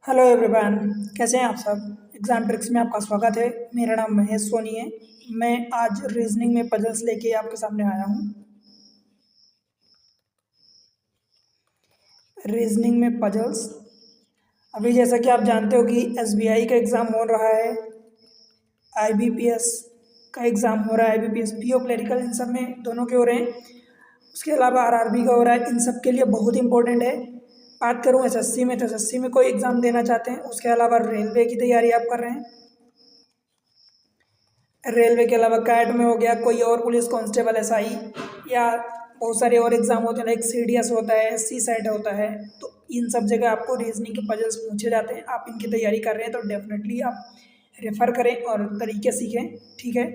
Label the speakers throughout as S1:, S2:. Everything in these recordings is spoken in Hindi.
S1: Hello everyone. कैसे हैं आप सब। एग्जाम ट्रिक्स में आपका स्वागत है। मेरा नाम महेश सोनी है। मैं आज रीजनिंग में पजल्स लेके आपके सामने आया हूँ। रीजनिंग में पजल्स। अभी जैसा कि आप जानते हो कि एसबीआई का एग्ज़ाम हो रहा है, आईबीपीएस का एग्ज़ाम हो रहा है, आईबीपीएस पीओ क्लरिकल, इन सब में दोनों के हो रहे हैं। उसके अलावा आरआरबी का हो रहा है। इन सब के लिए बहुत इंपॉर्टेंट है। बात करूँ एसएससी में, तो एसएससी में कोई एग्ज़ाम देना चाहते हैं, उसके अलावा रेलवे की तैयारी आप कर रहे हैं, रेलवे के अलावा कैट में हो गया, कोई और पुलिस कांस्टेबल एसआई, या बहुत सारे और एग्जाम होते हैं, लाइक सीडीएस होता है, सी सेट होता है। तो इन सब जगह आपको रीजनिंग के पजल्स पूछे जाते हैं। आप इनकी तैयारी कर रहे हैं तो डेफिनेटली आप रेफ़र करें और तरीके सीखें। ठीक है,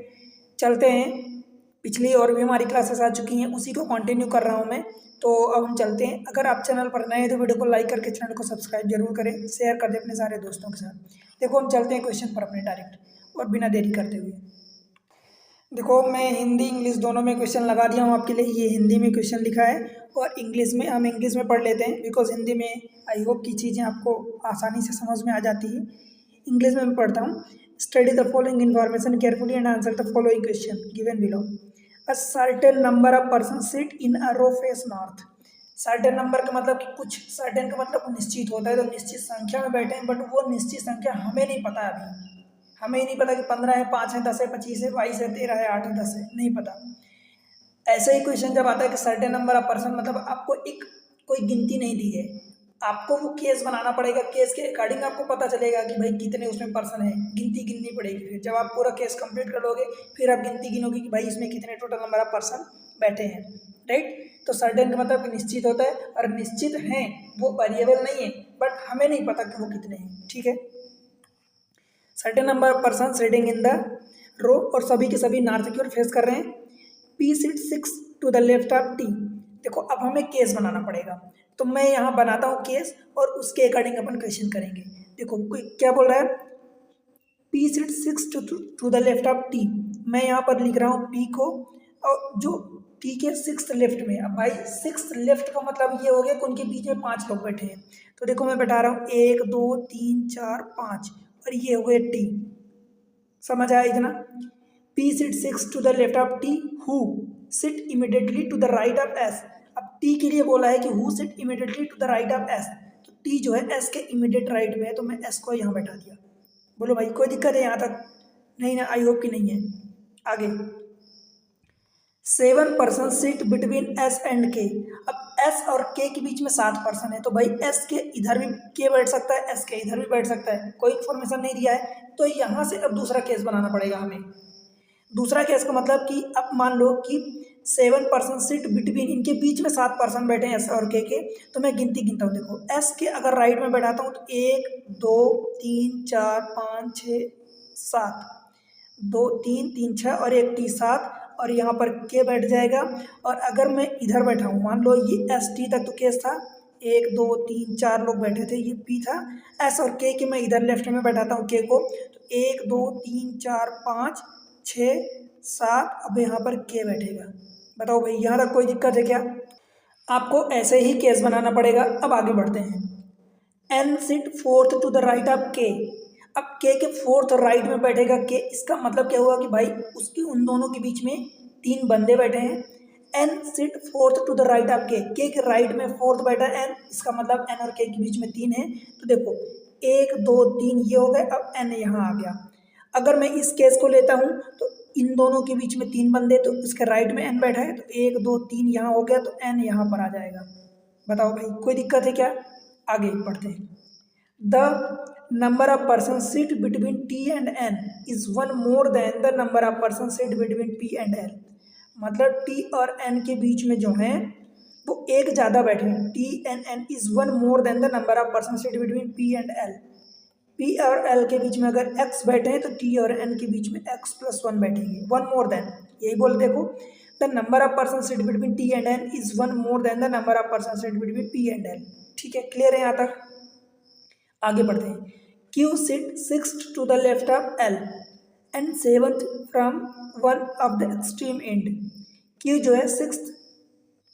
S1: चलते हैं। पिछली और भी हमारी क्लासेस आ चुकी हैं, उसी को कंटिन्यू कर रहा हूँ मैं। तो अब हम चलते हैं। अगर आप चैनल पर नए हैं तो वीडियो को लाइक करके चैनल को सब्सक्राइब जरूर करें, शेयर कर दें अपने सारे दोस्तों के साथ। देखो, हम चलते हैं क्वेश्चन पर अपने डायरेक्ट और बिना देरी करते हुए। देखो, मैं हिंदी इंग्लिश दोनों में क्वेश्चन लगा दिया हूँ आपके लिए। ये हिंदी में क्वेश्चन लिखा है और इंग्लिश में, हम इंग्लिश में पढ़ लेते हैं बिकॉज हिंदी में आई होप की चीज़ें आपको आसानी से समझ में आ जाती है। इंग्लिश में मैं पढ़ता हूँ। Study the following information carefully and answer the following question given below. A certain number of person sit in a row face north. Certain number का मतलब कि कुछ, सर्टेन का मतलब निश्चित होता है, तो निश्चित संख्या में बैठे हैं, बट वो निश्चित संख्या हमें नहीं पता अभी। हमें ही नहीं पता कि 15 है, 5 है, 10 है, 25 है, 22 है, 13 है, 8 है, 10 है, नहीं पता। ऐसा ही क्वेश्चन जब आता है कि सर्टेन नंबर ऑफ पर्सन, मतलब आपको एक कोई गिनती नहीं दी है, आपको वो केस बनाना पड़ेगा। केस के अकॉर्डिंग आपको पता चलेगा कि भाई कितने उसमें पर्सन है, गिनती गिननी पड़ेगी। फिर जब आप पूरा केस कंप्लीट कर लोगे, फिर आप गिनती गिनोगे कि भाई इसमें कितने टोटल नंबर ऑफ पर्सन बैठे हैं। राइट। तो सर्टेन का मतलब निश्चित होता है, और निश्चित हैं वो वेरिएबल नहीं है, बट हमें नहीं पता कि वो कितने हैं। ठीक है। Certain number of person sitting in the row, और सभी के सभी नॉर्थ की ओर फेस कर रहे हैं। P sit 6 to the left of T. देखो, अब हमें केस बनाना पड़ेगा, तो मैं यहाँ बनाता हूँ केस और उसके अकॉर्डिंग अपन क्वेश्चन करेंगे। देखो कोई क्या बोल रहा है, P sit 6 to the left of T. मैं यहाँ पर लिख रहा हूँ पी को, और जो टी के 6th लेफ्ट में। अब भाई 6th लेफ्ट का मतलब ये हो गया कि उनके बीच में 5 लोग बैठे हैं। तो देखो मैं बैठा रहा हूँ 1 2 3 4 5, और ये हो गए टी। समझ आया इतना। P sit 6 to the left of T, who sit immediately to the right of S. अब टी के लिए बोला है कि who sit immediately to the right of S, तो टी जो है एस के इमिडिएट राइट में है, तो मैं एस को यहाँ बैठा दिया। बोलो भाई, कोई दिक्कत है यहाँ तक? नहीं ना, आई होप कि नहीं है। आगे, 7 person seat between S and के। अब एस और के के बीच में 7 पर्सन है, तो भाई एस के इधर भी के बैठ सकता है, एस के इधर भी बैठ सकता है। कोई इन्फॉर्मेशन नहीं दिया है, तो यहाँ से अब दूसरा केस बनाना पड़ेगा हमें। दूसरा केस का मतलब कि अब मान लो कि 7 पर्सन सीट बिटवीन, इनके बीच में 7 पर्सन बैठे हैं एस और के। तो मैं गिनती गिनता हूँ। देखो, एस के अगर राइट में बैठाता हूँ तो 1 2 3 4 5 6 7, 2 3 3 6 और एक टी 7, और यहाँ पर के बैठ जाएगा। और अगर मैं इधर बैठा हूँ, मान लो ये एस टी तक तो केस था, 1 2 3 4 लोग बैठे थे, ये पी था। एस और के मैं इधर लेफ्ट में बैठाता हूँ के को, तो 1 2 3 4 5 6 7, अब यहाँ पर के बैठेगा। बताओ भाई, यहाँ तक कोई दिक्कत है क्या? आपको ऐसे ही केस बनाना पड़ेगा। अब आगे बढ़ते हैं। N sit fourth to the right of K. अब के फोर्थ राइट में बैठेगा के, इसका मतलब क्या हुआ कि भाई उसकी उन दोनों के बीच में 3 बंदे बैठे हैं। N sit fourth to the right of K right में फोर्थ बैठा एन, इसका मतलब एन और के बीच में 3 है। तो देखो 1 2 3 ये हो गए, अब एन यहाँ आ गया। अगर मैं इस केस को लेता हूँ तो इन दोनों के बीच में 3 बंदे, तो इसके राइट में एन बैठा है, तो 1 2 3 यहाँ हो गया, तो एन यहाँ पर आ जाएगा। बताओ भाई, कोई दिक्कत है क्या? आगे बढ़ते हैं। The number of person seat between T and N is one more than the number of person seat between P and L. मतलब टी और एन के बीच में जो है वो एक ज़्यादा बैठे हैं। T and N is one more than the number of person seat between P and L. P और एल के बीच में अगर एक्स बैठे हैं तो टी और एन के बीच में एक्स प्लस 1 बैठेंगे, वन मोर देन। यही बोल, देखो, the number of person seat between T and N is one more than the number of person seat between P and L. ठीक है, क्लियर है यहाँ तक? आगे बढ़ते हैं। Q sit 6th to the left of L and 7th from one of the extreme end. Q जो है 6th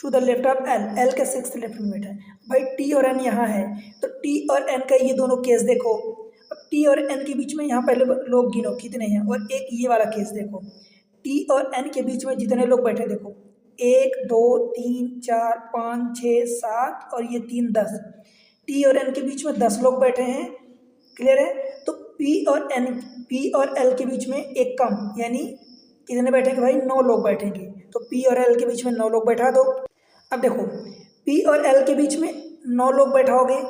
S1: to the left of L, L के सिक्स लेफ्ट में बैठा है। भाई टी और एन यहाँ है, तो टी और एन का ये दोनों केस देखो। अब टी और एन के बीच में यहाँ पहले लोग गिनो कितने हैं, और एक ये वाला केस देखो, टी और एन के बीच में जितने लोग बैठे देखो, 1 2 3 4 5 6 7 और ये 3 10। टी और एन के बीच में 10 लोग बैठे हैं, क्लियर है। तो पी और एल के बीच में एक कम, यानी कितने बैठेंगे भाई, 9 लोग बैठेंगे। तो पी और एल के बीच में 9 लोग बैठा दो। अब देखो पी और एल के बीच में 9 लोग बैठाओगे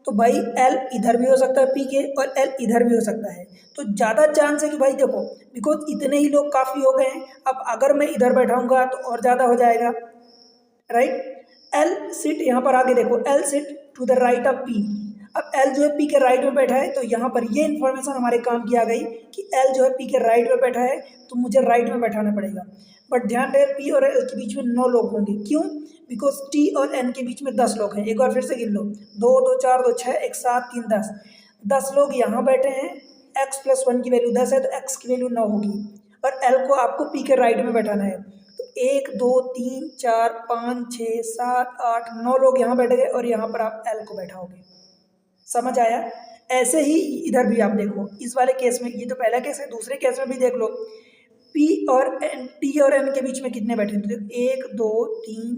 S1: तो भाई एल इधर भी हो सकता है पी के, और एल इधर भी हो सकता है। तो ज़्यादा चांस है कि भाई देखो, बिकॉज इतने ही लोग काफ़ी हो गए हैं, अब अगर मैं इधर बैठाऊंगा तो और ज़्यादा हो जाएगा, राइट। एल सिट यहाँ पर आगे देखो, L sit to the right of P. अब एल जो है पी के राइट में बैठा है, तो यहाँ पर ये इन्फॉर्मेशन हमारे काम की आ गई कि एल जो है पी के राइट में बैठा है, तो मुझे राइट में बैठाना पड़ेगा। बट ध्यान रहे पी और एल के बीच में 9 लोग होंगे, क्यों, बिकॉज टी और एन के बीच में 10 लोग हैं। एक बार फिर से गिन लो, 2 2 4 2 6 1 7 3 10, 10 लोग यहाँ बैठे हैं। x + 1 की वैल्यू 10 है, तो x की वैल्यू 9 होगी, और l को आपको p के राइट में बैठाना है। तो 1 2 3 4 5 6 7 8 9 लोग यहाँ बैठ गए, और यहाँ पर आप l को बैठाओगे। समझ आया। ऐसे ही इधर भी आप देखो, इस वाले केस में, ये तो पहला केस है, दूसरे केस में भी देख लो, p और n, t और n के बीच में कितने बैठे हैं, 1 2 3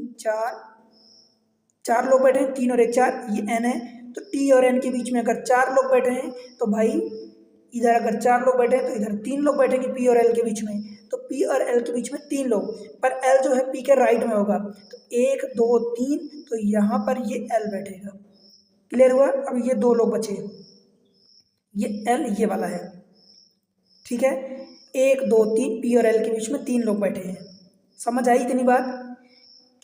S1: 4 लोग बैठे हैं, 3 और 1 4, ये n है। तो t और n के बीच में अगर 4 लोग बैठे हैं, तो भाई इधर अगर 4 लोग बैठे हैं तो इधर 3 लोग बैठेंगे p और l के बीच में। तो p और l के बीच में 3 लोग, पर l जो है p के राइट में होगा, तो 1 2 3, तो यहाँ पर ये l बैठेगा। क्लियर हुआ। अब ये 2 लोग बचे, ये l ये वाला है, ठीक है। 1 2 3, p और l के बीच में 3 लोग बैठे हैं। समझ आई इतनी बात।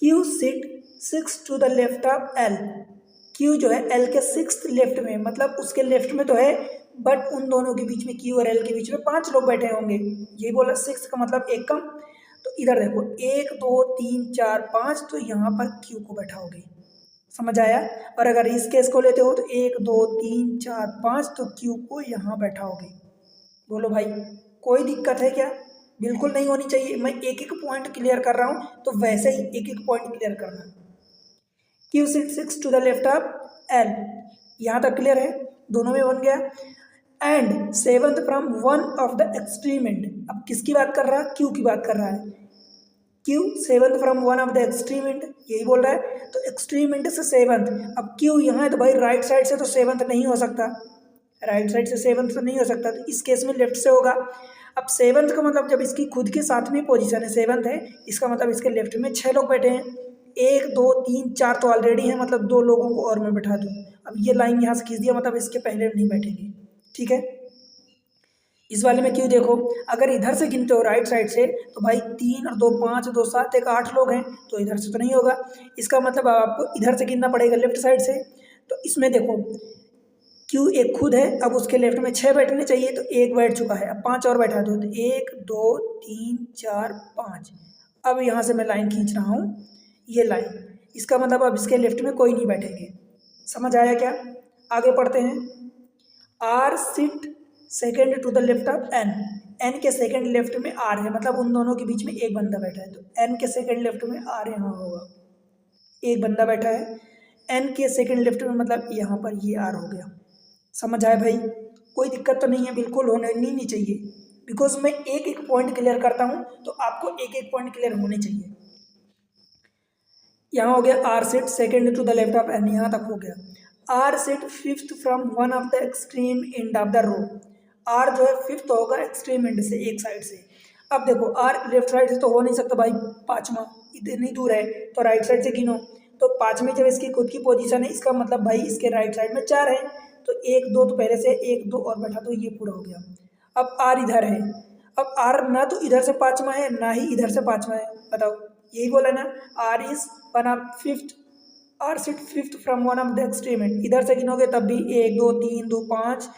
S1: q sit 6 to the left of l, q जो है l के 6th लेफ्ट में, मतलब उसके लेफ्ट में तो है, बट उन दोनों के बीच में, q और l के बीच में 5 लोग बैठे होंगे, यही बोला 6 का मतलब एक कम। तो इधर देखो 1 2 3 4 5, तो यहाँ पर q को बैठाओगे। समझ आया। और अगर इस केस को लेते हो तो 1 2 3 4 5, तो q को यहाँ बैठाओगे। बोलो भाई कोई दिक्कत है क्या। बिल्कुल नहीं होनी चाहिए, मैं एक एक पॉइंट क्लियर कर रहा हूँ, तो वैसे ही एक एक पॉइंट क्लियर करना। q sit 6 to the left of l, यहाँ तक क्लियर है, दोनों में बन गया। And 7th from one of the extreme end, अब किसकी बात कर रहा है, q की बात कर रहा है। q 7th from one of the extreme and, यही बोल रहा है। तो एक्सट्रीम एंड से 7th, अब q यहाँ है तो भाई राइट साइड से तो 7th नहीं हो सकता, राइट साइड से 7th तो नहीं हो सकता, तो इस केस में लेफ्ट से होगा। अब 7th का मतलब जब इसकी खुद की 7वीं पोजीशन है 7th है, इसका मतलब इसके लेफ्ट में 6 लोग बैठे हैं। 1 2 3 4 तो ऑलरेडी है, मतलब 2 लोगों को और मैं बैठा दूँ। अब ये लाइन यहाँ से खींच दिया, मतलब इसके पहले नहीं बैठेंगे, ठीक है। इस वाले में क्यों देखो, अगर इधर से गिनते हो राइट साइड से, तो भाई 3 और 2 5 2 7 1 8 लोग हैं, तो इधर से तो नहीं होगा। इसका मतलब आपको इधर से गिनना पड़ेगा लेफ्ट साइड से। तो इसमें देखो क्यू एक खुद है, अब उसके लेफ्ट में 6 बैठने चाहिए, तो 1 बैठ चुका है, अब 5 और बैठा दो, तो 1 2 3 4 5। अब यहाँ से मैं लाइन खींच रहा हूँ, ये लाइन, इसका मतलब अब इसके लेफ्ट में कोई नहीं बैठेंगे। समझ आया क्या। आगे पढ़ते हैं। R sit second to the left of N, N के सेकेंड लेफ्ट में आर है, मतलब उन दोनों के बीच में एक बंदा बैठा है, तो एन के सेकेंड लेफ्ट में आर यहाँ होगा, एक बंदा बैठा है। एन के सेकेंड लेफ्ट में मतलब यहाँ पर ये आर हो गया। समझ आया भाई, कोई दिक्कत तो नहीं है, बिल्कुल होने नहीं चाहिए, बिकॉज मैं एक एक पॉइंट क्लियर करता हूँ, तो आपको एक एक पॉइंट क्लियर होने चाहिए। यहाँ हो गया R set second to the left of N, यहाँ तक हो गया। R set fifth from one of the extreme end of the row, R जो है फिफ्थ होगा एक्सट्रीम एंड से, एक साइड से। अब देखो आर लेफ्ट साइड से तो हो नहीं सकता भाई, पाँचवा इतनी दूर है, तो राइट साइड से गिनो। तो पाँचवीं जब इसकी खुद की पोजीशन है, इसका मतलब भाई इसके राइट साइड में 4 है, तो 1 2 तो पहले से 1 2 और बैठा, तो ये पूरा हो गया। अब आर इधर है, अब आर ना तो इधर से पाँचवा है, ना ही इधर से पाँचवा है, बताओ, यही बोला ना, R is one of fifth, R sit fifth from one of the extreme end. इधर से गिनोगे तब भी 1 2 3 2 5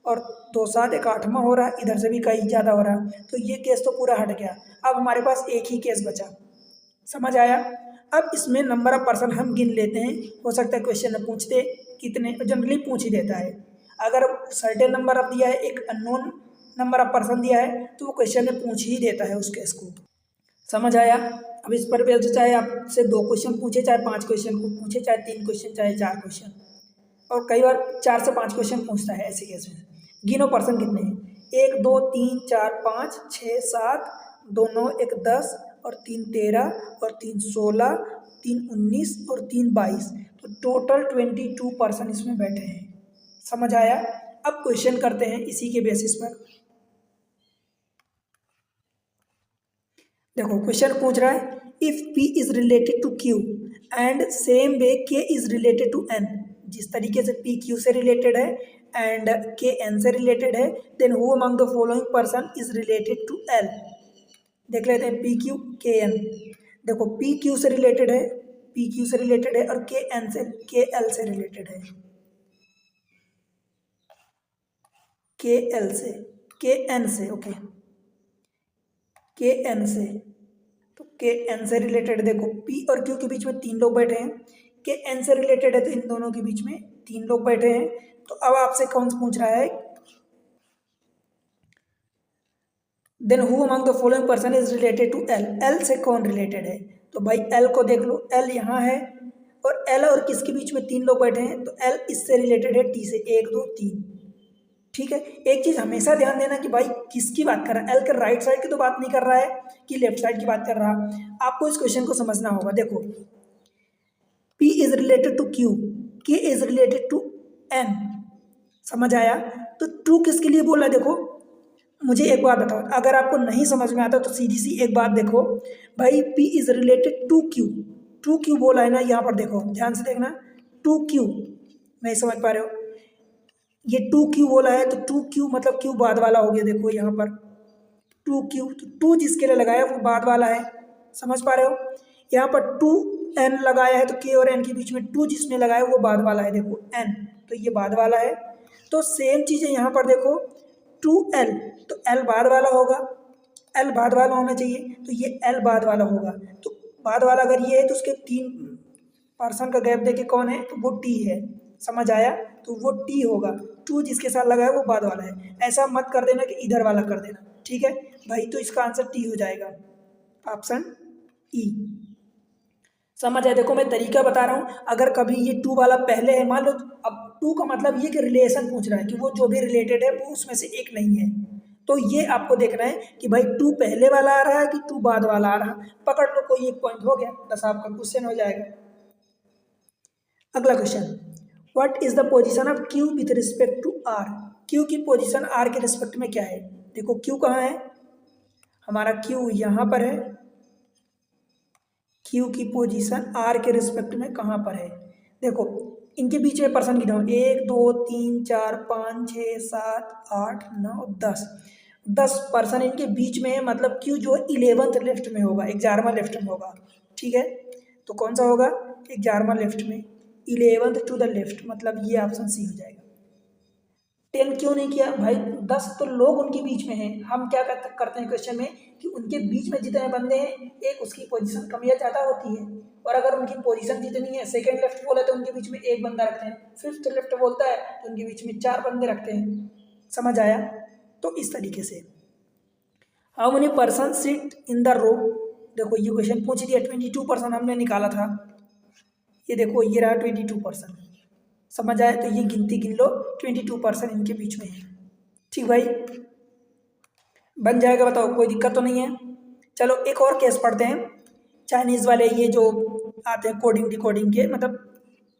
S1: और 2 7 1 8वां हो रहा है, इधर से भी कहीं ज़्यादा हो रहा है, तो ये केस तो पूरा हट गया। अब हमारे पास एक ही केस बचा। समझ आया। अब इसमें नंबर ऑफ पर्सन हम गिन लेते हैं, हो सकता है क्वेश्चन में पूछते कितने, जनरली पूछ ही देता है। अगर सर्टेन नंबर ऑफ दिया है, एक अननोन नंबर ऑफ पर्सन दिया है, तो वो क्वेश्चन में पूछ ही देता है उस केस को। समझ आया? अब इस पर भी चाहे आपसे 2 क्वेश्चन पूछे, चाहे 5 क्वेश्चन को पूछे, चाहे 3 क्वेश्चन, चाहे 4 क्वेश्चन, और कई बार 4 से 5 क्वेश्चन पूछता है ऐसे केस में। गिनो पर्सन कितने हैं? 1 2 3 4 5 6 7, 2 9 1 10 और 3 13 और 3 16, 3 19 और 3 22, तो टोटल 22 पर्सन इसमें बैठे हैं। समझ आया? अब क्वेश्चन करते हैं इसी के बेसिस पर। देखो क्वेश्चन पूछ रहा है if P is related to Q and same way K is related to N। जिस तरीके से P Q से रिलेटेड है एंड K N से रिलेटेड है, then who among the following person is related to L। देख लेते हैं P Q K N। देखो P Q से रिलेटेड है, P Q से रिलेटेड है, और K N से K L से रिलेटेड है, K L से K N से, ओके के एन से। तो के एन से रिलेटेड देखो पी और क्यू के बीच में 3 लोग बैठे हैं, के एन से रिलेटेड है तो इन दोनों के बीच में 3 लोग बैठे हैं। तो अब आपसे कौन से पूछ रहा है, then who among the following person is related to L. L से कौन रिलेटेड है? तो भाई एल को देख लो, एल यहाँ है, और एल और किसके बीच में 3 लोग बैठे हैं, तो एल इससे रिलेटेड है टी से, 1 2 3। ठीक है, एक चीज हमेशा ध्यान देना कि भाई किसकी बात कर रहा है, एल के राइट साइड की तो बात नहीं कर रहा है कि लेफ्ट साइड की बात कर रहा है। आपको इस क्वेश्चन को समझना होगा। देखो P is related to Q, K is related to N। समझ आया? तो टू किसके लिए बोला? देखो मुझे एक बात बताओ, अगर आपको नहीं समझ में आता तो सीधी सी एक बात देखो भाई, P is related to Q, to Q बोला है ना, यहाँ पर देखो ध्यान से देखना, टू Q, नहीं समझ पा रहे हो, ये 2Q बोला है तो 2Q मतलब Q बाद वाला हो गया। देखो यहाँ पर 2Q, तो 2 जिसके लिए लगाया वो बाद वाला है। समझ पा रहे हो? यहाँ पर 2N लगाया है तो K और N के बीच में 2 जिसने लगाया वो बाद वाला है। देखो N, तो ये बाद वाला है। तो सेम चीज़ है यहाँ पर देखो 2L, तो L बाद वाला होगा, L बाद वाला होना चाहिए, तो ये L बाद वाला होगा। तो बाद वाला अगर ये है तो उसके 3 पर्सन का गैप देके कौन है, तो वो T है। समझ आया? तो वो T होगा, 2 जिसके साथ लगा है वो बाद वाला है। ऐसा मत कर देना कि इधर वाला कर देना, ठीक है भाई? तो इसका आंसर T हो जाएगा, ऑप्शन E। समझ आया? देखो मैं तरीका बता रहा हूँ, अगर कभी ये 2 वाला पहले है, मान लो अब 2 का मतलब ये कि रिलेशन पूछ रहा है कि वो जो भी रिलेटेड है वो उसमें से एक नहीं है, तो ये आपको देखना है कि भाई 2 पहले वाला आ रहा है कि 2 बाद वाला आ रहा है। पकड़ लो, कोई एक पॉइंट हो गया, बस आपका क्वेश्चन हो जाएगा। अगला question, what is the position of Q with respect to R। Q की पोजीशन R के रिस्पेक्ट में क्या है? देखो Q कहाँ है, हमारा Q यहाँ पर है। Q की पोजीशन R के रिस्पेक्ट में कहाँ पर है? देखो इनके बीच में पर्सन गिनो, 1 2 3 4 5 6 7 8 9 10 पर्सन इनके बीच में है। मतलब Q जो 11th लेफ्ट में होगा, 11वां लेफ्ट में होगा, ठीक है? तो कौन सा होगा? 11वां लेफ्ट में, 11th टू द लेफ्ट, मतलब ये ऑप्शन सी हो जाएगा। 10 क्यों नहीं किया भाई? 10 तो लोग उनके बीच में हैं। हम क्या करते हैं क्वेश्चन में कि उनके बीच में जितने बंदे हैं एक उसकी पोजीशन कम या ज़्यादा होती है, और अगर उनकी पोजीशन जितनी है, सेकंड लेफ्ट बोले तो उनके बीच में एक बंदा रखते हैं, फिफ्थ लेफ्ट बोलता है तो उनके बीच में 4 बंदे रखते हैं। समझ आया? तो इस तरीके से how many person sit in the row. देखो ये क्वेश्चन पूछ दिया, 22 पर्सन हमने निकाला था, ये देखो ये रहा 22 पर्सन। समझ आया? तो ये गिनती गिन लो, 22 पर्सन इनके बीच में है। ठीक भाई, बन जाएगा, बताओ कोई दिक्कत तो नहीं है? चलो एक और केस पढ़ते हैं। चाइनीज़ वाले ये जो आते हैं कोडिंग डिकोडिंग के, मतलब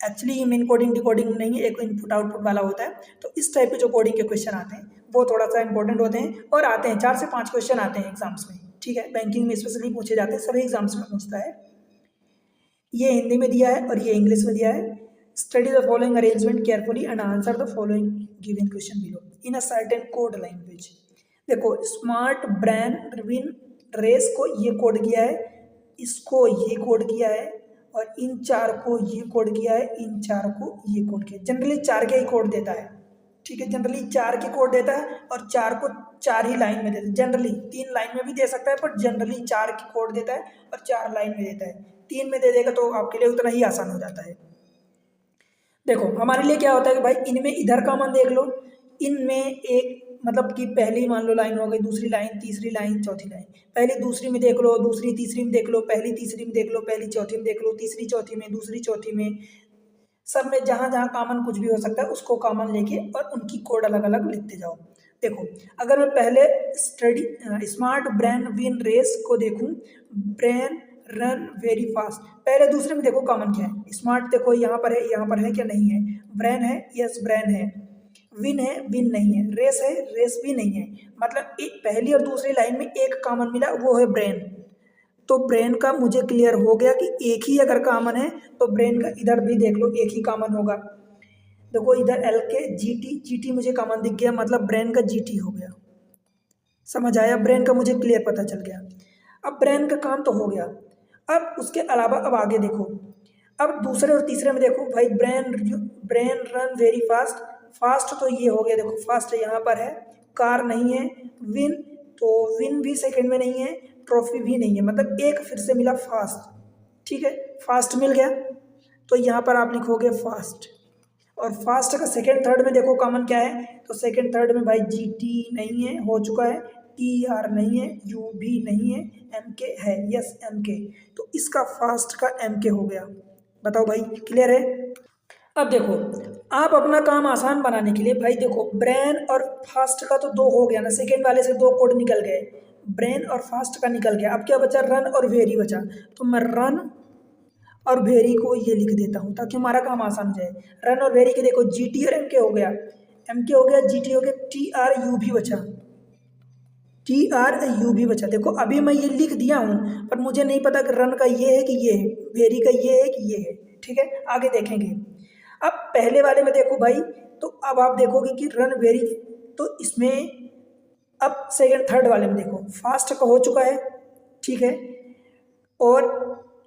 S1: एक्चुअली ये मेन कोडिंग डिकोडिंग नहीं है, एक इनपुट आउटपुट वाला होता है। तो इस टाइप के जो कोडिंग के क्वेश्चन आते हैं वो थोड़ा सा इंपॉर्टेंट होते हैं, और आते हैं 4 से 5 क्वेश्चन आते हैं एग्जाम्स में, ठीक है? बैंकिंग में स्पेशली पूछे जाते हैं, सभी एग्जाम्स में पूछता है। ये हिंदी में दिया है और ये इंग्लिश में दिया है। Study the following arrangement carefully and answer the following given question below in a certain code language. देखो स्मार्ट ब्रेन विन रेस को ये कोड किया है, इसको ये कोड किया है, और इन 4 को ये कोड किया है, इन 4 को ये कोड किया है। जनरली 4 के ही कोड देता है, ठीक है? जनरली 4 के कोड देता है, और 4 को 4 ही लाइन में देता है। जनरली 3 लाइन में भी दे सकता है, पर जनरली 4 की कोड देता है और 4 लाइन में देता है। 3 में दे देगा तो आपके लिए उतना ही आसान हो जाता है। देखो हमारे लिए क्या होता है कि भाई इनमें इधर का मान देख लो, इनमें एक मतलब कि पहली मान लो लाइन हो गई, दूसरी लाइन, तीसरी लाइन, चौथी लाइन। पहली दूसरी में देख लो, दूसरी तीसरी में देख लो, पहली तीसरी में देख लो, पहली चौथी में देख लो, तीसरी चौथी में, दूसरी चौथी में, सब में जहाँ जहाँ कॉमन कुछ भी हो सकता है उसको कॉमन लेके और उनकी कोड अलग अलग लिखते जाओ। देखो अगर मैं पहले स्मार्ट ब्रेन विन रेस को देखूं, ब्रेन रन वेरी फास्ट, पहले दूसरे में देखो कॉमन क्या है। स्मार्ट देखो यहाँ पर है, यहाँ पर है क्या, नहीं है। ब्रेन है, यस ब्रेन है। विन है, विन नहीं है। रेस है, रेस भी नहीं है। मतलब एक पहली और दूसरी लाइन में एक कॉमन मिला, वो है ब्रेन। तो ब्रेन का मुझे क्लियर हो गया कि एक ही अगर कॉमन है तो ब्रेन का इधर भी देख लो एक ही कॉमन होगा। देखो इधर एल के जी टी मुझे कॉमन दिख गया, मतलब ब्रेन का जी टी हो गया। समझ आया, ब्रेन का मुझे क्लियर पता चल गया। अब ब्रेन का काम तो हो गया। अब उसके अलावा अब आगे देखो, अब दूसरे और तीसरे में देखो भाई, brain run very fast, fast तो ये हो गया, देखो फास्ट यहाँ पर है, कार नहीं है, विन तो विन भी सेकंड में नहीं है, ट्रॉफी भी नहीं है, मतलब एक फिर से मिला फास्ट। ठीक है, फास्ट मिल गया तो यहाँ पर आप लिखोगे फास्ट। और फास्ट का सेकंड थर्ड में देखो कॉमन क्या है, तो सेकंड थर्ड में भाई जी टी नहीं है, हो चुका है, टी आर नहीं है, यू भी नहीं है, एम के है, यस एम के, तो इसका फास्ट का एम के हो गया। बताओ भाई क्लियर है। अब देखो आप अपना काम आसान बनाने के लिए भाई देखो, ब्रेन और फास्ट का तो दो हो गया ना, सेकेंड वाले से दो कोड निकल गए, ब्रेन और फास्ट का निकल गया। अब क्या बचा, रन और वेरी बचा, तो मैं रन और वेरी को ये लिख देता हूँ ताकि हमारा काम आसान हो जाए। रन और वेरी के देखो जी टी और एम के हो गया, एम के हो गया, जी टी हो गया, टी आर यू भी बचा, टी आर यू भी बचा। देखो अभी मैं ये लिख दिया हूँ पर मुझे नहीं पता कि रन का ये है कि ये है, वेरी का ये है कि ये है। ठीक है, आगे देखेंगे। अब पहले वाले में देखो भाई, तो अब आप देखोगे कि रन वेरी, तो इसमें अब सेकंड थर्ड वाले में देखो फास्ट का हो चुका है। ठीक है, और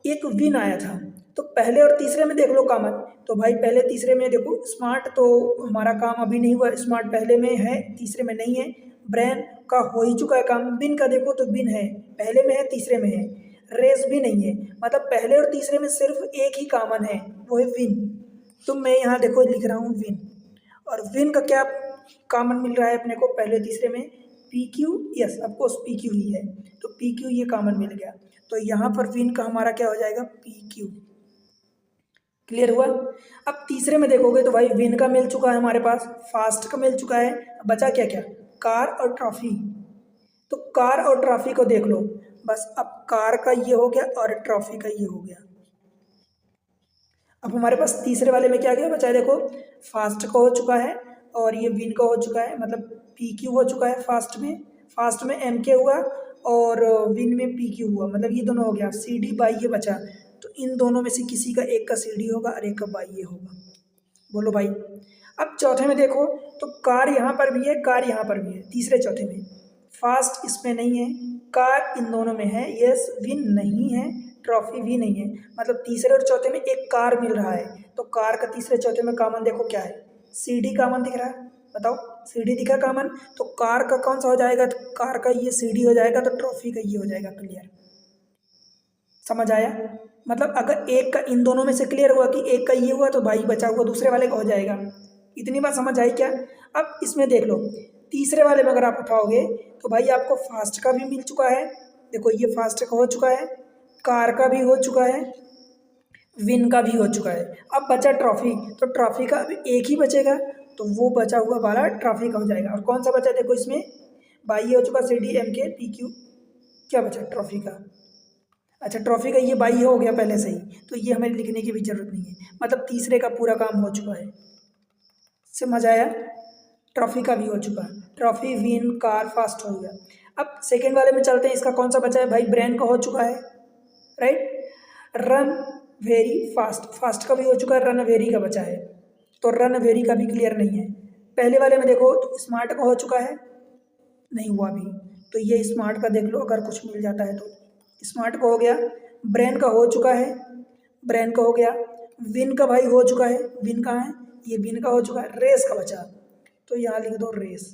S1: एक विन आया था, तो पहले और तीसरे में देख लो कॉमन, तो भाई पहले तीसरे में देखो स्मार्ट तो हमारा काम अभी नहीं हुआ, स्मार्ट पहले में है तीसरे में नहीं है। ब्रेन का हो ही चुका है काम, बिन का देखो तो बिन है, पहले में है तीसरे में है। रेस भी नहीं है, मतलब पहले और तीसरे में सिर्फ एक ही कॉमन है, वो है विन। तो मैं यहाँ देखो लिख रहा हूँ विन, और विन का क्या कॉमन मिल रहा है अपने को, पहले तीसरे में P Q, yes of course P Q ही है, तो पी क्यू ये कॉमन मिल गया, तो यहाँ पर विन का हमारा क्या हो जाएगा, पी क्यू। क्लियर हुआ। अब तीसरे में देखोगे तो भाई विन का मिल चुका है हमारे पास, फास्ट का मिल चुका है, बचा क्या क्या, कार और ट्रॉफी। तो कार और ट्रॉफी को देख लो, बस अब कार का ये हो गया और ट्रॉफी का ये हो गया। अब हमारे पास तीसरे वाले में क्या क्या बचा है, देखो फास्ट का हो चुका है और ये विन का हो चुका है, मतलब पी क्यू हो चुका है फास्ट में एम के हुआ और विन में पी क्यू हुआ, मतलब ये दोनों हो गया। सी डी बाई ये बचा, तो इन दोनों में से किसी का एक का सी डी होगा और एक का बाई ये होगा। बोलो भाई। अब चौथे में देखो तो कार यहाँ पर भी है, कार यहाँ पर भी है, तीसरे चौथे में फास्ट इसमें नहीं है, कार इन दोनों में है, यस विन नहीं है, ट्रॉफी भी नहीं है, मतलब तीसरे और चौथे में एक कार मिल रहा है, तो कार का तीसरे चौथे में कॉमन देखो क्या है, सी डी कॉमन दिख रहा है, बताओ सी डी दिखा कॉमन, तो कार का कौन सा हो जाएगा, तो कार का ये सी डी हो जाएगा, तो ट्रॉफी का ये हो जाएगा। क्लियर, समझ आया। मतलब अगर एक का इन दोनों में से क्लियर हुआ कि एक का ये हुआ तो भाई बचा हुआ दूसरे वाले का हो जाएगा। इतनी बात समझ आई क्या। अब इसमें देख लो तीसरे वाले में अगर आप उठाओगे तो भाई आपको फास्ट का भी मिल चुका है, देखो ये फास्ट का हो चुका है, कार का भी हो चुका है, विन का भी हो चुका है। अब बचा ट्रॉफी, तो ट्रॉफी का अभी एक ही बचेगा, तो वो बचा हुआ वाला ट्रॉफी का हो जाएगा। और कौन सा बचा देखो इसमें, बाई हो चुका, सी डी एम के पी क्यू, क्या बचा ट्रॉफी का, अच्छा ट्रॉफी का ये बाई हो गया पहले से ही, तो ये हमें लिखने की भी जरूरत नहीं है, मतलब तीसरे का पूरा काम हो चुका है। समझ आया, ट्रॉफी का भी हो चुका है, ट्रॉफी विन कार फास्ट हो गया। अब सेकेंड वाले में चलते हैं, इसका कौन सा बचा है भाई, ब्रेन का हो चुका है, right. Run very fast, fast का भी हो चुका है, रन वेरी का बचा है, तो रन वेरी का भी क्लियर नहीं है। पहले वाले में देखो तो स्मार्ट का हो चुका है, नहीं हुआ अभी, तो ये स्मार्ट का देख लो अगर कुछ मिल जाता है तो, स्मार्ट का हो गया, ब्रेन का हो चुका है, ब्रेन का हो गया, विन का भाई हो चुका है, विन कहाँ है, ये विन का हो चुका है, रेस का बचा, तो यहाँ लिख दो रेस।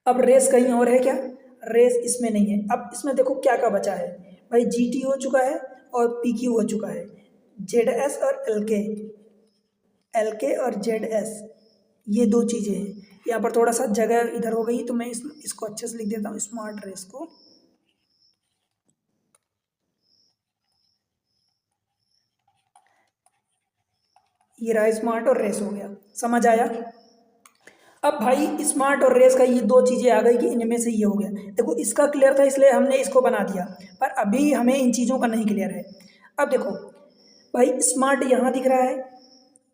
S1: अब रेस कहीं और है क्या, रेस इसमें नहीं है। अब इसमें देखो क्या क्या बचा है भाई, जी टी हो चुका है और पी क्यू हो चुका है, जेड एस और एल के और जेड एस, ये दो चीज़ें हैं। यहाँ पर थोड़ा सा जगह इधर हो गई तो मैं इसको अच्छे से लिख देता हूँ, स्मार्ट रेस को। ये रहा स्मार्ट और रेस हो गया, समझ आया। अब भाई स्मार्ट और रेस का ये दो चीज़ें आ गई कि इनमें से ये हो गया। देखो इसका क्लियर था इसलिए हमने इसको बना दिया, पर अभी हमें इन चीज़ों का नहीं क्लियर है। अब देखो भाई स्मार्ट यहाँ दिख रहा है,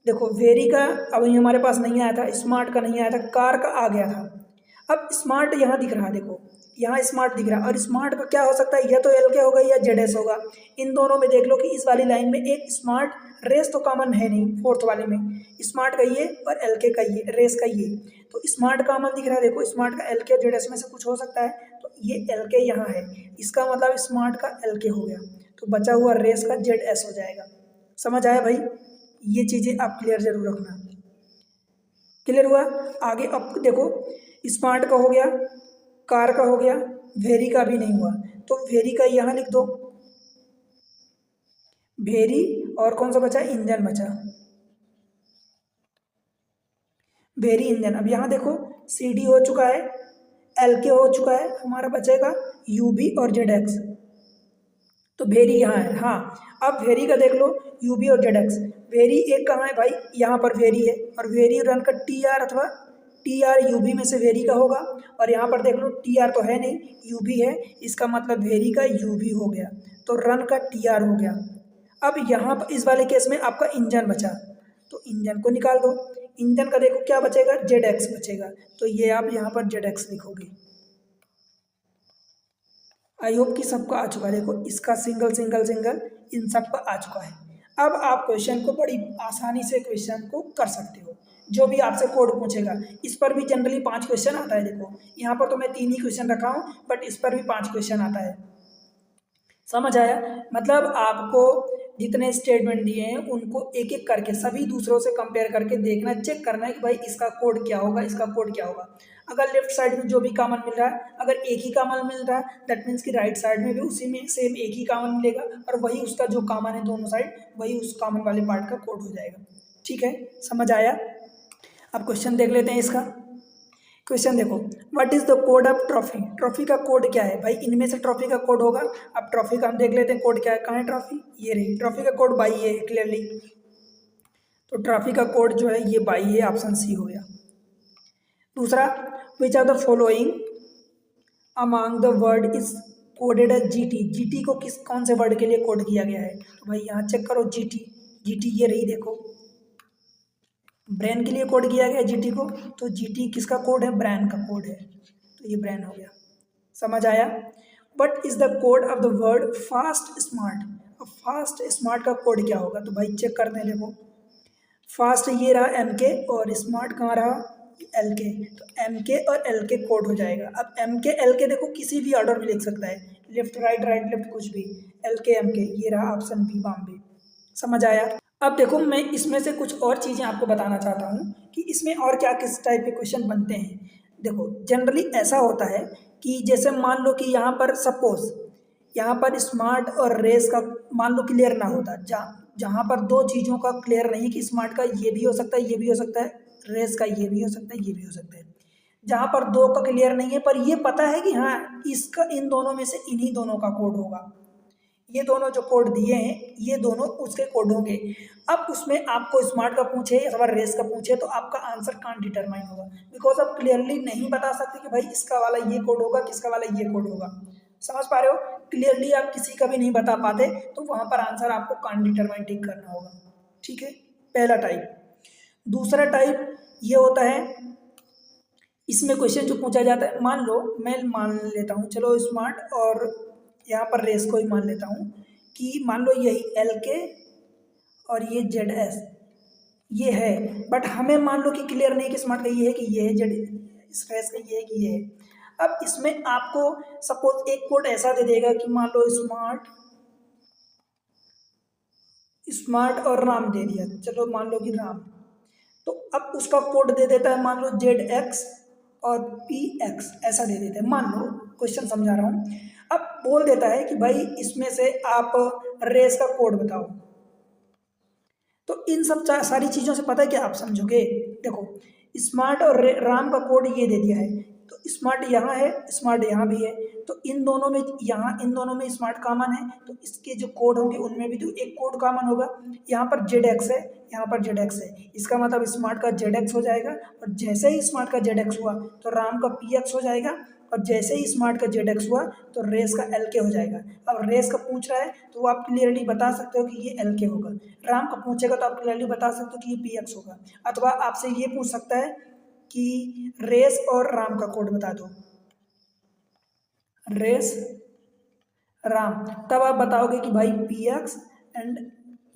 S1: देखो वेरी का अभी हमारे पास नहीं आया था, स्मार्ट का नहीं आया था, कार का आ गया था। अब स्मार्ट यहाँ दिख रहा है, देखो यहाँ स्मार्ट दिख रहा है, और स्मार्ट का क्या हो सकता है, या तो एल के होगा या जेड एस होगा। इन दोनों में देख लो कि इस वाली लाइन में एक स्मार्ट, रेस तो कॉमन है नहीं फोर्थ वाले में, स्मार्ट का ये और एल के का ये, रेस का ये, तो स्मार्ट कॉमन दिख रहा है। देखो स्मार्ट का एल के जेड एस में से कुछ हो सकता है, तो ये एल के यहाँ है, इसका मतलब स्मार्ट का एल के हो गया, तो बचा हुआ रेस का जेड एस हो जाएगा। समझ आया भाई, ये चीज़ें आप क्लियर जरूर रखना। क्लियर हुआ। आगे अब देखो स्मार्ट का हो गया, कार का हो गया, वेरी का भी नहीं हुआ, तो वेरी का यहाँ लिख दो, वेरी, और कौन सा बचा, इंजन बचा, वेरी इंजन। अब यहाँ देखो सी डी हो चुका है, एल के हो चुका है, हमारा बचेगा यू बी और जेड एक्स, तो वेरी यहाँ है। हाँ अब वेरी का देख लो, यू बी और जेड एक्स, वेरी एक कहाँ है भाई, यहाँ पर वेरी है, और वेरी रन का टी आर अथवा टी आर यू बी में से वेरी का होगा, और यहाँ पर देख लो टी आर तो है नहीं, यू बी है, इसका मतलब वेरी का यू बी हो गया, तो रन का टी आर हो गया। अब यहाँ पर इस वाले केस में आपका इंजन बचा, तो इंजन को निकाल दो, इंजन का देखो क्या बचेगा, जेड एक्स बचेगा, तो ये आप यहाँ पर जेड एक्स लिखोगे। आई होप कि सबको आ चुका है। देखो इसका सिंगल सिंगल सिंगल इन सब का आ चुका है। अब आप क्वेश्चन को बड़ी आसानी से क्वेश्चन को कर सकते हो, जो भी आपसे कोड पूछेगा। इस पर भी जनरली 5 क्वेश्चन आता है। देखो यहाँ पर तो मैं 3 ही क्वेश्चन रखा हूँ, बट इस पर भी 5 क्वेश्चन आता है। समझ आया, मतलब आपको जितने स्टेटमेंट दिए हैं उनको एक एक करके सभी दूसरों से कंपेयर करके देखना, चेक करना है कि भाई इसका कोड क्या होगा, इसका कोड क्या होगा। अगर लेफ्ट साइड में जो भी कॉमन मिल रहा है, अगर एक ही कॉमन मिल रहा है, दैट मीन्स कि राइट साइड में भी उसी में सेम एक ही कॉमन मिलेगा, और वही उसका जो कॉमन है दोनों साइड, वही उस कॉमन वाले पार्ट का कोड हो जाएगा। ठीक है, समझ आया। अब क्वेश्चन देख लेते हैं इसका। क्वेश्चन देखो, what is the code of trophy, trophy का कोड क्या है भाई, इनमें से ट्रॉफी का कोड होगा। अब ट्रॉफी का हम देख लेते हैं कोड क्या है, कहाँ है ट्रॉफी, ये रही ट्रॉफी का कोड बाई है क्लियरली, तो ट्रॉफी का कोड जो है ये बाई है, ऑप्शन सी हो गया। दूसरा, which are the following among the word is coded as G T, G T को किस कौन से वर्ड के लिए कोड किया गया है, तो भाई यहाँ चेक करो जी टी, जी टी ये रही, देखो ब्रेन के लिए कोड किया गया जीटी को, तो जीटी किसका कोड है, ब्रेन का कोड है, तो ये ब्रेन हो गया। समझ आया। What is the code of the word fast smart, अब फास्ट स्मार्ट का कोड क्या होगा, तो भाई चेक करते हैं। देखो फास्ट ये रहा एम के, और स्मार्ट कहाँ रहा एल के, तो एम के और एल के कोड हो जाएगा। अब एम के एल के देखो किसी भी ऑर्डर में लिख सकता है, लेफ्ट राइट राइट लेफ्ट कुछ भी, एल के एम के, ये रहा ऑप्शन बी बॉम्बे। समझ आया। अब देखो मैं इसमें से कुछ और चीज़ें आपको बताना चाहता हूँ कि इसमें और क्या किस टाइप के क्वेश्चन बनते हैं। देखो जनरली ऐसा होता है कि जैसे मान लो कि यहाँ पर सपोज यहाँ पर स्मार्ट और रेस का मान लो क्लियर ना होता, जहाँ पर दो चीज़ों का क्लियर नहीं कि स्मार्ट का ये भी हो सकता है, ये भी हो सकता है, रेस का ये भी हो सकता है, ये भी हो सकता है, जहाँ पर दो का क्लियर नहीं है पर ये पता है कि हाँ इसका इन दोनों में से इन्हीं दोनों का कोड होगा, ये दोनों जो कोड दिए हैं ये दोनों उसके कोड होंगे। अब उसमें आपको स्मार्ट का पूछे अथवा रेस का पूछे तो आपका आंसर कान डिटरमाइन होगा, बिकॉज आप क्लियरली नहीं बता सकते कि भाई इसका वाला ये कोड होगा, किसका वाला ये कोड होगा। समझ पा रहे हो, क्लियरली आप किसी का भी नहीं बता पाते, तो वहाँ पर आंसर आपको कान डिटरमाइन टिक करना होगा। ठीक है, पहला टाइप। दूसरा टाइप ये होता है, इसमें क्वेश्चन जो पूछा जाता है, मान लो मैं मान लेता हूँ, चलो स्मार्ट और यहाँ पर रेस को ही मान लेता हूँ कि मान लो यही एल के और ये जेड एस ये है, बट हमें मान लो कि क्लियर नहीं कि स्मार्ट का ये है कि ये है, जेड इस रेस का ये है कि ये है। अब इसमें आपको सपोज एक कोड ऐसा दे देगा कि मान लो स्मार्ट स्मार्ट और राम दे दिया, चलो मान लो कि राम, तो अब उसका कोड दे देता है मान लो जेड एक्स और पी एक्स, ऐसा दे देते हैं, मान लो क्वेश्चन समझा रहा हूँ। अब बोल देता है कि भाई इसमें से आप रेस का कोड बताओ, तो इन सब सारी चीज़ों से पता है कि आप समझोगे। देखो स्मार्ट और राम का कोड ये दे दिया है, तो स्मार्ट यहाँ है, स्मार्ट यहाँ भी है, तो इन दोनों में, यहाँ इन दोनों में स्मार्ट कॉमन है, तो इसके जो कोड होंगे उनमें भी तो एक कोड कॉमन होगा। यहाँ पर जेड एक्स है, यहाँ पर जेड एक्स है, इसका मतलब स्मार्ट का जेड एक्स हो जाएगा, और जैसे ही स्मार्ट का जेड एक्स हुआ तो राम का पी एक्स हो जाएगा, और जैसे ही स्मार्ट का जेड एक्स हुआ तो रेस का एल के हो जाएगा। अब रेस का पूछ रहा है तो वो आप क्लियरली बता सकते हो कि ये एल के होगा, राम का पूछेगा तो आप क्लियरली बता सकते हो कि ये पी एक्स होगा, अथवा आपसे ये पूछ सकता है कि रेस और राम का कोड बता दो, रेस राम, तब आप बताओगे कि भाई पी एक्स एंड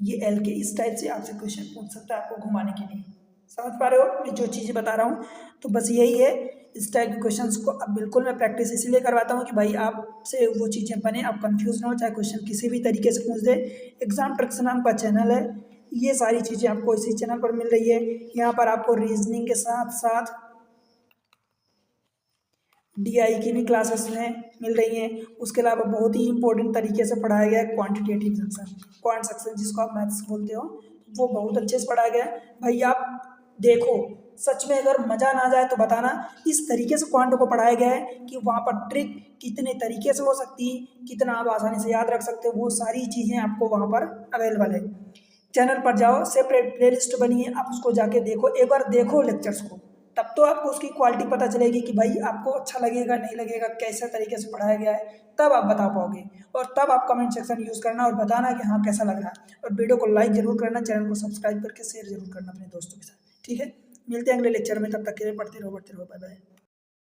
S1: ये एल के। इस टाइप से आपसे क्वेश्चन पूछ सकता है आपको घुमाने के लिए। समझ पा रहे हो मैं जो चीज़ें बता रहा हूँ? तो बस यही है, इस टाइप के क्वेश्चंस को अब बिल्कुल मैं प्रैक्टिस इसीलिए करवाता हूँ कि भाई आपसे वो चीज़ें बने, आप कंफ्यूज ना हो, चाहे क्वेश्चन किसी भी तरीके से पूछ दे। एग्जाम ट्रिक्स नाम का चैनल है, ये सारी चीज़ें आपको इसी चैनल पर मिल रही है। यहाँ पर आपको रीजनिंग के साथ साथ DI की भी क्लासेस में मिल रही हैं। उसके अलावा बहुत ही इंपॉर्टेंट तरीके से पढ़ाया गया है क्वांटिटेटिव सेक्शन, क्वांट सेक्शन जिसको आप मैथ्स बोलते हो, वो बहुत अच्छे से पढ़ाया गया है। भाई आप देखो, सच में अगर मज़ा ना जाए तो बताना, इस तरीके से क्वांट को पढ़ाया गया है कि वहाँ पर ट्रिक कितने तरीके से हो सकती है, कितना आप आसानी से याद रख सकते हो, वो सारी चीज़ें आपको वहाँ पर अवेलेबल है। चैनल पर जाओ, सेपरेट प्लेलिस्ट बनी है, आप उसको जाके देखो, एक बार देखो लेक्चर्स को, तब तो आपको उसकी क्वालिटी पता चलेगी कि भाई आपको अच्छा लगेगा नहीं लगेगा, कैसे तरीके से पढ़ाया गया है, तब आप बता पाओगे। और तब आप कमेंट सेक्शन यूज़ करना और बताना कि हाँ कैसा लग रहा है, और वीडियो को लाइक जरूर करना, चैनल को सब्सक्राइब करके शेयर जरूर करना अपने दोस्तों के साथ। ठीक है, मिलते हैं अगले लेक्चर में, तब तक के लिए पढ़ते रहो, बाय बाय।